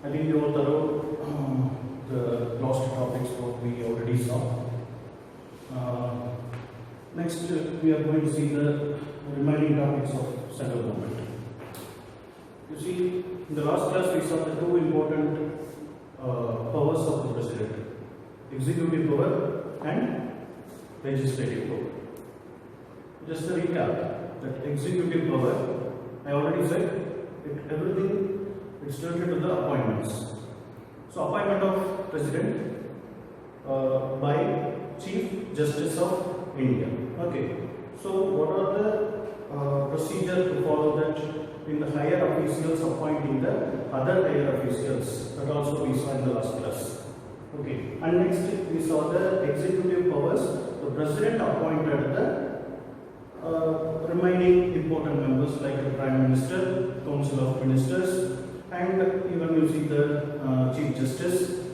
I think you all thorough the lost topics what we already saw. Next, we are going to see the remaining topics of central government. You see, in the last class we saw the two important powers of the president: executive power and legislative power. Just a recap, that executive power, I already said, everything is related to the appointments. So appointment of president by Chief Justice of India. Okay. So what are the procedure to follow that in the higher officials appointing the other higher officials? That also we saw in the last class. Okay. And next we saw the executive powers. The president appointed the remaining important members like the Prime Minister, Council of Ministers, and even you see the Chief Justice,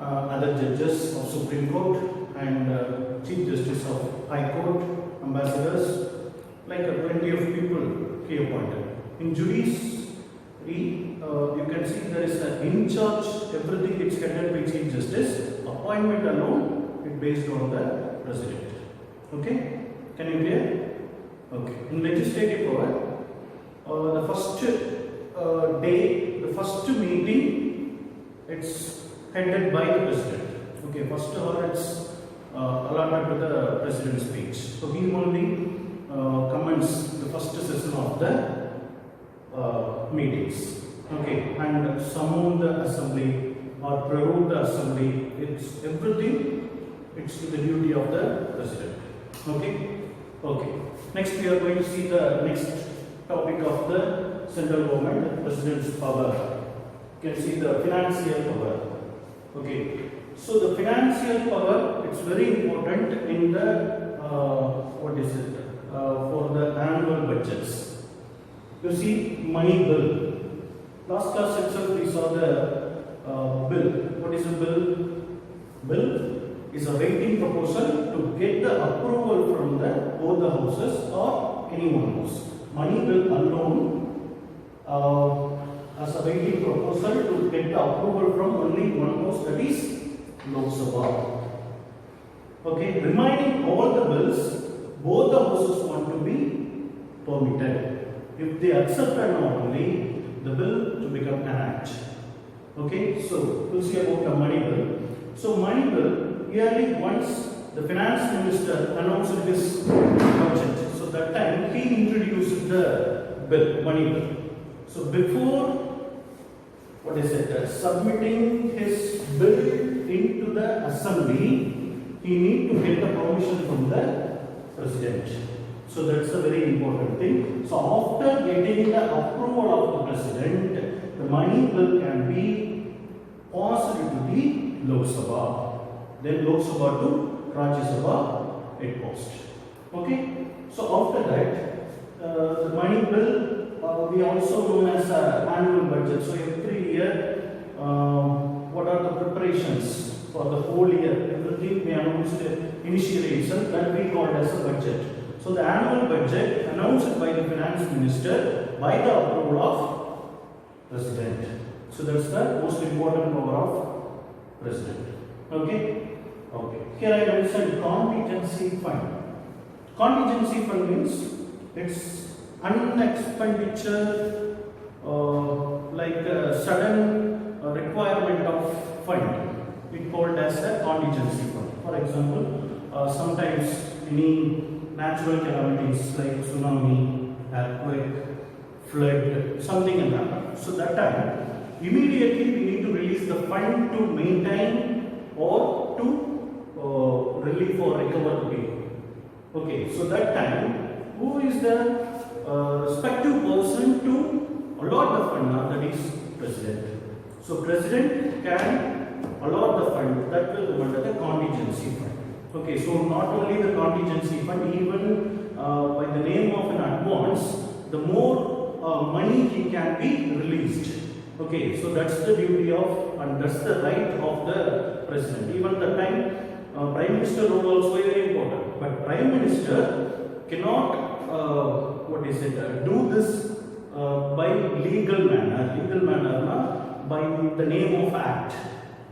other judges of Supreme Court, and Chief Justice of High Court, ambassadors, like plenty of people he appointed. In judiciary, you can see there is an in charge, everything is headed by Chief Justice. Appointment alone is based on the President. Okay? Can you hear? Okay. In legislative power, the first day, the first meeting, it's headed by the President. Okay, first hour it's allotted to the President's speech. So he only comments the first session of the meetings. Okay, and summon the assembly or prorogue the assembly. It's everything. It's the duty of the President. Okay. Okay. Next, we are going to see the next topic of the central government, the President's power. You can see the financial power. Okay. So the financial power, it's very important in the for the annual budgets. You see, money bill. Last class itself we saw the bill. What is a bill? Bill is a waiting proposal to get the approval from both the houses or any one house. Money bill alone as a waiting proposal to get the approval from only one house, that is Lok Sabha. Okay, remaining all the bills, both the houses want to be permitted. If they accept or not only, the bill to become an act. Okay, so we'll see about the money bill. So money bill, yearly once the finance minister announced his budget, so that time he introduced the bill, money bill. So before submitting his bill into the assembly, he need to get the permission from the president. So that's a very important thing. So after getting the approval of the president, the money bill can be passed to the Lok Sabha. Then Lok Sabha to Rajya Sabha it passed. Okay. So after that, the money bill we also known as annual budget. So every year, what are the preparations for the whole year? Everything we announced initially itself that we called as a budget. So the annual budget announced by the finance minister by the approval of president. So that's the most important power of president. Okay. Okay. Here I mentioned contingency fund. Contingency fund means it's unexpenditure like a sudden requirement of fund. It called as a contingency fund. For example, sometimes any natural calamities like tsunami, earthquake, flood, something will happen. So that time, immediately we need to release the fund to maintain or to relieve or recover the people. Okay, so that time, who is the respective person to allot the fund? That is president. So president can allot the fund. That will come under the contingency fund. Okay, so not only the contingency fund, even by the name of an advance, the more money he can be released. Okay, so that's the duty of and that's the right of the president. Even the time Prime Minister role also very important. But Prime Minister cannot do this by legal manner. Legal manner by the name of act.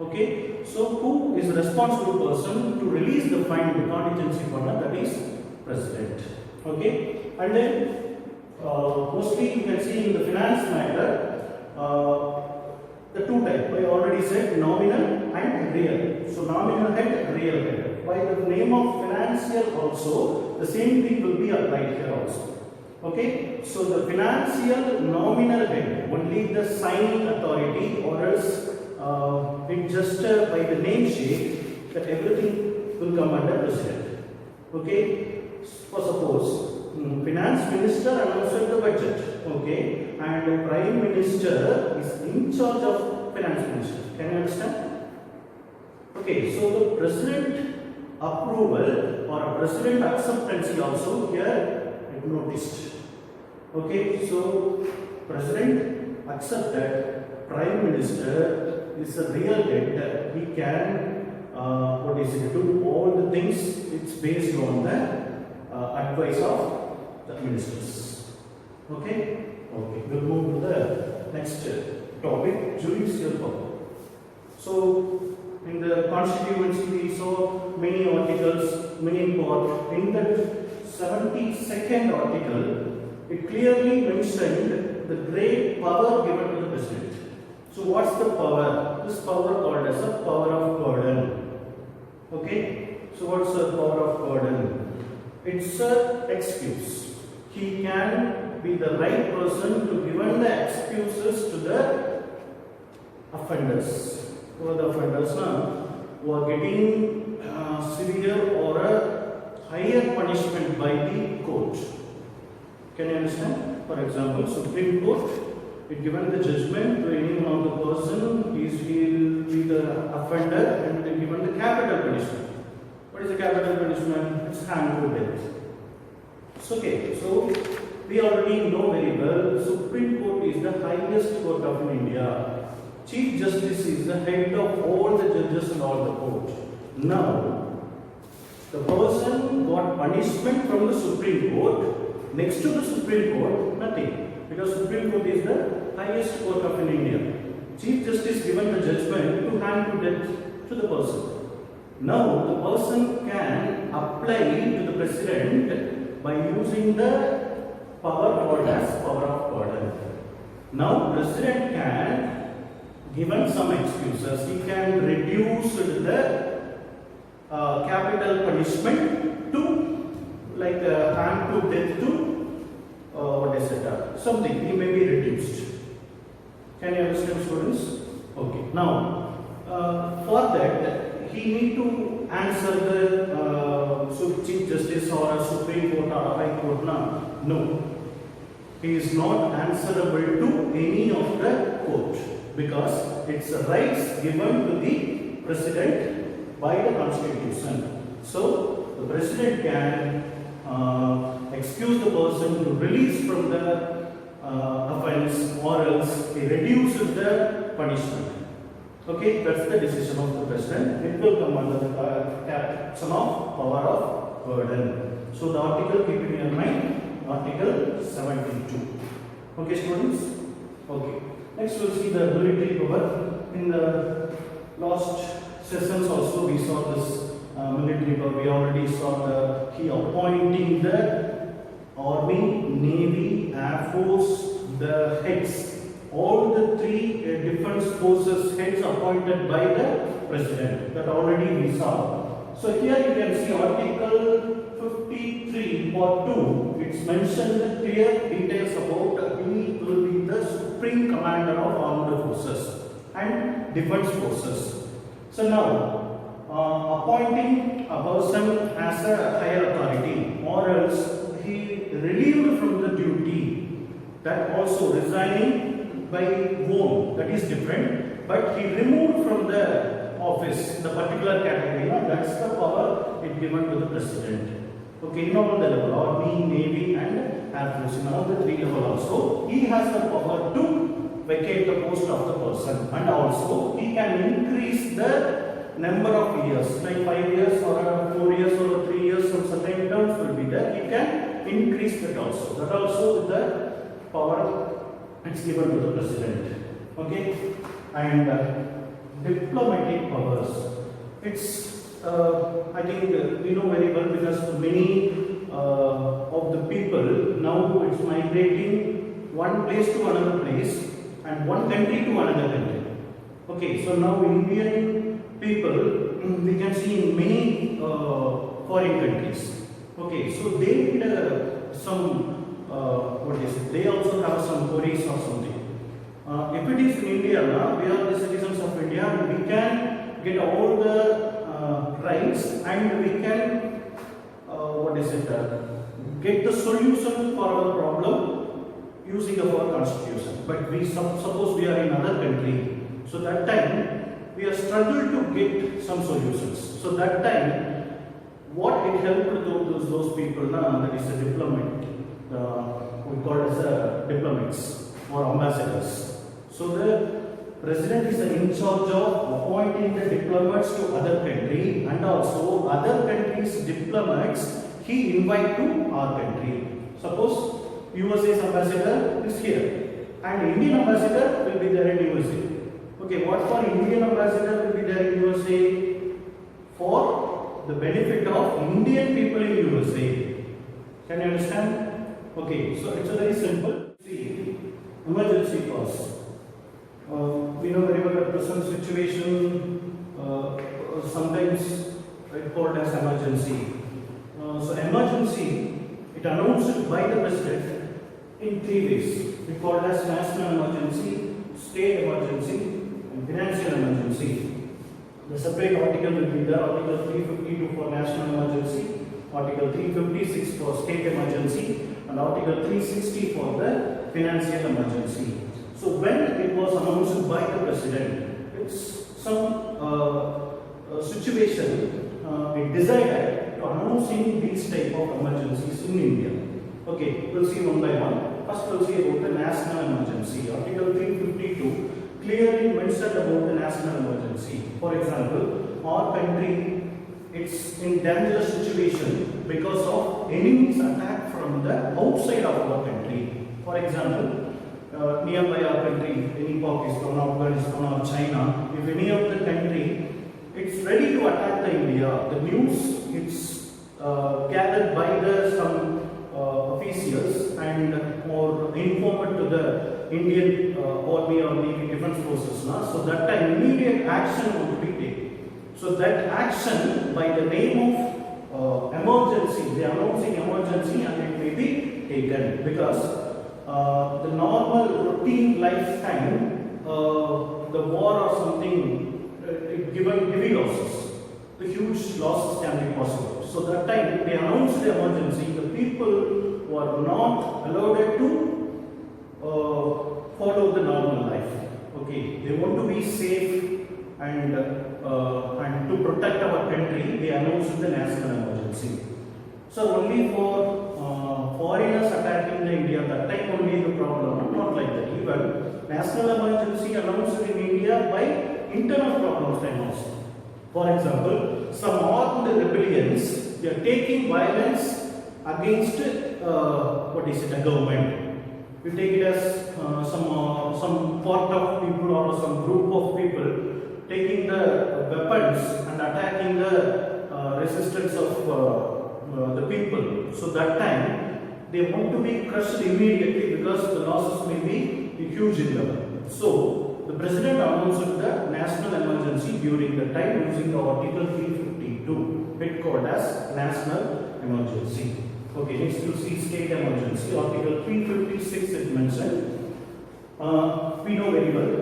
Okay, so who is the responsible person to release the fund, the contingency fund? That is president. Okay, and then mostly you can see in the finance matter the two types. I already said nominal and real. So nominal head, real head. By the name of financial also, the same thing will be applied here also. Okay, so the financial nominal head, only the signing authority, or else it just by the name sheet that everything will come under president. Okay, for suppose finance minister announces the budget. Okay, and the prime minister is in charge of finance minister. Can you understand? Okay, so the president approval or a president acceptance also here noticed. Okay, so president accepted, prime minister is a real head. He can do all the things. It's based on the advice of the ministers. Okay, we'll move to the next topic, judicial power. So in the constituency we saw many articles, many parts. In the 72nd article, it clearly mentioned the great power given to the president. So what's the power? This power called as a power of pardon. Okay, so what's the power of pardon? It's an excuse. He can be the right person to give the excuses to the offenders. Who are the offenders now? Who are getting severe or a higher punishment by the court. Can you understand? For example, Supreme Court, it given the judgment to any one of the person, he will be the offender and they given the capital punishment. What is the capital punishment? It's hanged to death. It's okay. So we already know very well, Supreme Court is the highest court of India. Chief Justice is the head of all the judges and all the courts. Now, the person got punishment from the Supreme Court. Next to the Supreme Court, nothing. Because Supreme Court is the highest court of India. Chief Justice given the judgment to hang to death to the person. Now, the person can apply to the president by using the power called as power of pardon. Now, president can given some excuses. He can reduce the capital punishment to like hang to death to what is it? Something. He may be reduced. Can you understand, students? Okay. Now, for that, he need to answer the Chief Justice or a Supreme Court or a High Court. No. He is not answerable to any of the court because it's a rights given to the president by the Constitution. So, the president can excuse the person to release from the offense or else he reduces the punishment. Okay, that's the decision of the president. It will come under the caption of power of pardon. So the article, keep it in your mind, article 72. Okay, students? Okay. Next we'll see the military power. In the last sessions also we saw this military power. We already saw the key appointing the Army, Navy, Air Force, the heads. All the three defense forces heads appointed by the president. That already we saw. So here you can see article 53 part 2. It's mentioned the clear details about he will be the supreme commander of armed forces and defense forces. So now appointing a person as a higher authority or else he relieved from the duty, that also resigning by own, that is different, but he removed from the office the particular category. That's the power it given to the president. Okay, in all the level, Army, Navy and Air Force, in all the three levels also, he has the power to vacate the post of the person, and also he can increase the number of years, like 5 years or 4 years or 3 years, some certain terms will be there. He can increase that also. That also the power it's given to the president. Okay, and diplomatic powers. It's I think we know very well because many of the people now it's migrating one place to another place and one country to another country. Okay, so now Indian people we can see in many foreign countries. Okay, so they need some what is it? They also have some queries or something. If it is in India, we are the citizens of India and we can get all the rights and we can get the solution for our problem using our constitution. But we suppose we are in another country, so that time we are struggled to get some solutions. So that time, what it helped those people, that is a diplomat, we call it as diplomats or ambassadors. So the President is in charge of appointing the diplomats to other country and also other countries' diplomats he invite to our country. Suppose USA's ambassador is here and Indian ambassador will be there in USA. Okay, what for Indian ambassador will be there in USA? For the benefit of Indian people in USA. Can you understand? Okay, so it's a very simple. See, emergency clause. We know very well the present situation sometimes called as emergency. So emergency, it announced by the President in 3 ways. We call it as national emergency, state emergency and financial emergency. The separate article will be the Article 352 for national emergency, Article 356 for state emergency and Article 360 for the financial emergency. So when it was announced by the President, it's some situation it decided to announcing these type of emergencies in India. Okay, we'll see one by one. First we'll see about the national emergency. Article 352 clearly mentioned about the national emergency. For example, our country it's in dangerous situation because of enemies attack from the outside of our country. For example, nearby our country, any Pakistan, Afghanistan or China, if any of the country, it's ready to attack the India. The news it's gathered by some officials and or informed to the Indian army or Navy defense forces. So that time immediate action would be taken. So that action by the name of emergency, they are announcing emergency and it may be taken because the normal routine lifetime, the war or something, given heavy losses, the huge losses can be possible. So that time they announced the emergency, the people were not allowed to follow the normal life. Okay, they want to be safe and to protect our country, they announced the national emergency. So only for foreigners attacking the India, that time only the problem, not like that. Even national emergency announced in India by internal problems time also. For example, some armed rebellions, they are taking violence against a government. We take it as some part of people or some group of people taking the weapons and attacking the resistance of the people. So that time they want to be crushed immediately because the losses may be huge in them. So the President announced the national emergency during the time using the Article 352, it called as national emergency. Okay, next you see state emergency. Article 356 it mentioned. We know very well.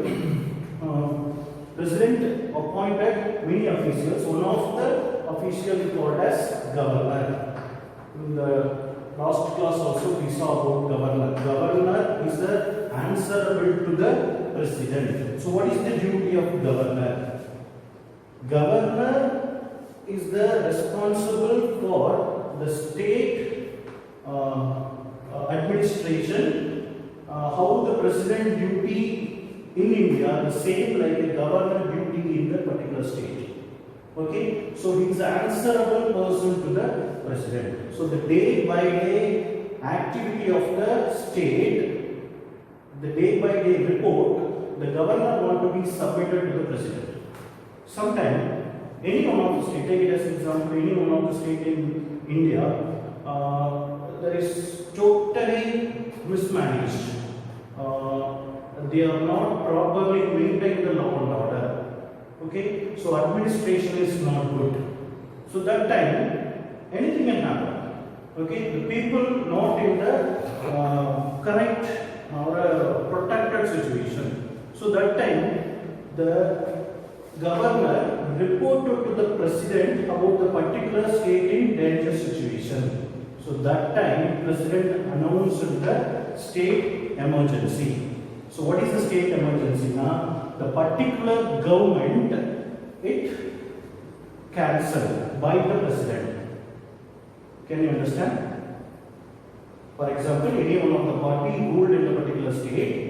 President appointed many officials. One of the officials called as governor. In the last class also we saw about governor. Governor is the answerable to the President. So what is the duty of governor? Governor is the responsible for the state administration. How the President duty in India the same like the governor duty in the particular state. Okay, so he is the answerable person to the President. So the day by day activity of the state, the day by day report the governor want to be submitted to the president. Sometime, any one of the state, take it as an example, any one of the state in India, there is totally mismanaged. They are not properly maintained the law and order. Okay, so administration is not good. So that time, anything can happen. Okay, the people not in the correct or protected situation. So that time, the governor reported to the president about the particular state in danger situation. So that time, president announced the state emergency. So what is the state emergency now? The particular government, it cancelled by the president. Can you understand? For example, any one of the party ruled in a particular state,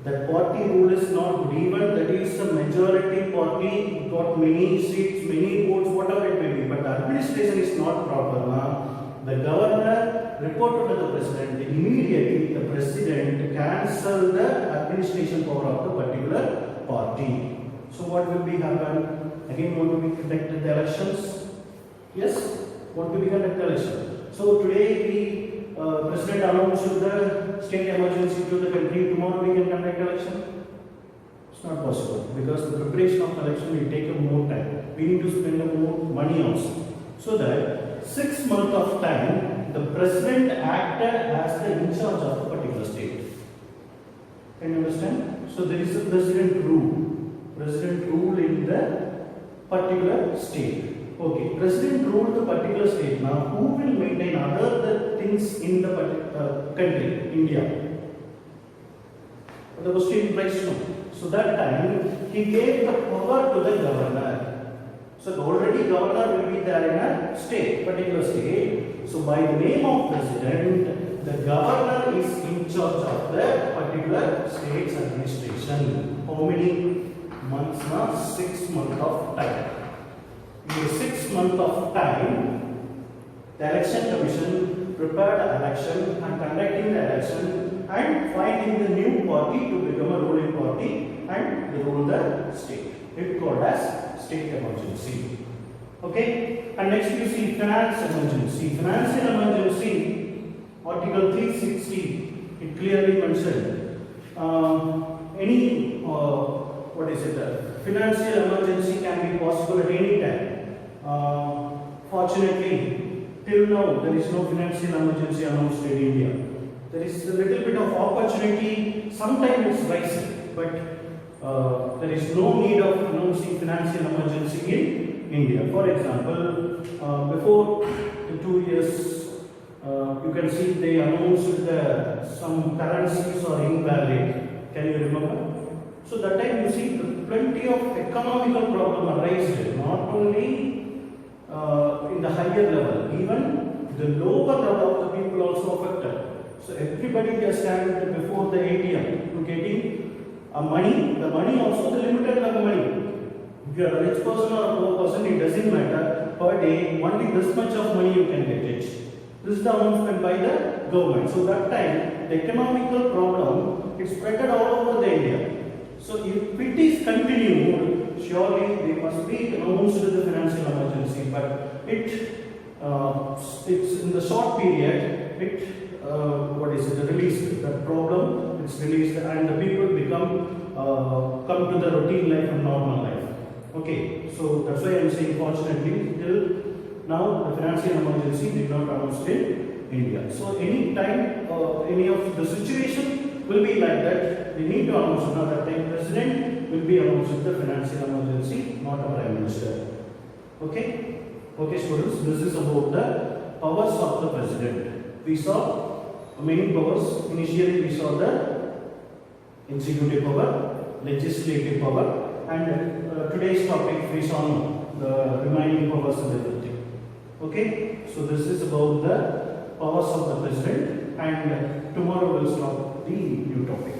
that party rule is not good, even that is a majority party, got many seats, many votes, whatever it may be, but the administration is not proper now. The governor reported to the president, immediately the president cancelled the administration power of the particular party. So what will be happen? Again, want to be conducted the elections? Yes, want to be conducted the election. So today the president announced the state emergency to the country. Tomorrow we can conduct election. It's not possible because the preparation of the election will take more time. We need to spend more money also. So that 6 months of time, the president acted as the in charge of a particular state. Can you understand? So there is a president rule. President rule in the particular state. Okay, president ruled the particular state. Now, who will maintain other things in the country, India? The question is no. So that time, he gave the power to the governor. So already governor will be there in a state, particular state. So by the name of president, the governor is in charge of the particular state's administration. How many months now? 6 months of time. In the 6 months of time, the election commission prepared the election and conducting the election and finding the new party to become a ruling party and rule the state. It called as state emergency. Okay, and next you see finance emergency. Financial emergency, Article 360, it clearly mentioned any financial emergency can be possible at any time. Fortunately, till now there is no financial emergency announced in India. There is a little bit of opportunity. Sometimes it's rising, but there is no need of announcing financial emergency in India. For example, before the 2 years, you can see they announced some currencies are invalid. Can you remember? So that time you see plenty of economical problem arised, not only in the higher level, even the lower level of the people also affected. So everybody just stand before the ATM to getting money. The money also the limited level money. If you are a rich person or a poor person, it doesn't matter. Per day, only this much of money you can get it. This is the announcement by the government. So that time, the economical problem is spread all over the India. So if it is continued, surely they must be announced the financial emergency. But it's in the short period, released. The problem is released, and the people come to the routine life and normal life. Okay, so that's why I am saying, fortunately, till now the financial emergency did not announced in India. So any time, any of the situation will be like that. We need to announce another time. President will be announcing the financial emergency, not a prime minister. Okay, okay, students. This is about the powers of the president. We saw many powers. Initially, we saw the executive power, legislative power, and today's topic is on the remaining powers and everything. Okay, so this is about the powers of the president, and tomorrow we'll start the new topic.